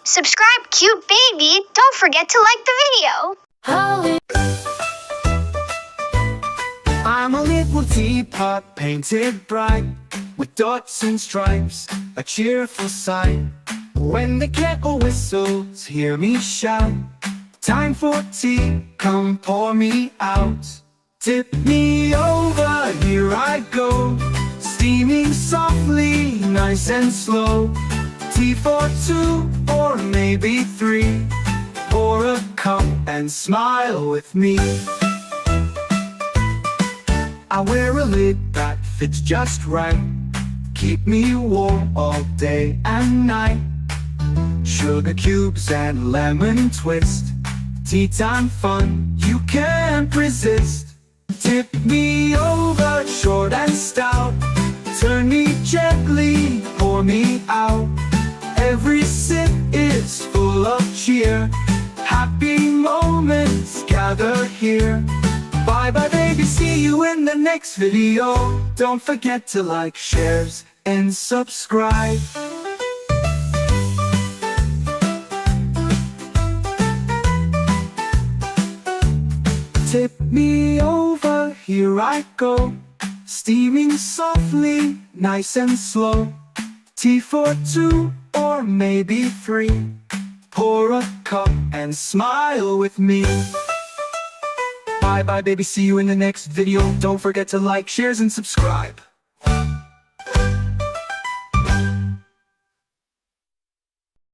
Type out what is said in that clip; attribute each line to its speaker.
Speaker 1: Subscribe, cute baby. Don't forget to like the video.
Speaker 2: I'm a little teapot painted bright with dots and stripes, a cheerful sight. When the kettle whistles, hear me shout. Time for tea, come pour me out. Tip me over, here I go. Steaming softly, nice and slow. Tea for two, or maybe three. Pour a cup and smile with me. I wear a lid that fits just right. Keep me warm all day and night. Sugar cubes and lemon twist. Tea time fun, you can't resist. Tip me over, short and stout. Turn me gently, pour me out. Every sip is full of cheer. Happy moments gather here. Bye bye baby, see you in the next video. Don't forget to like, shares, and subscribe. Tip me over, here I go. Steaming softly, nice and slow. Tea for two, or maybe three. Pour a cup and smile with me. Bye bye baby, see you in the next video. Don't forget to like, shares, and subscribe.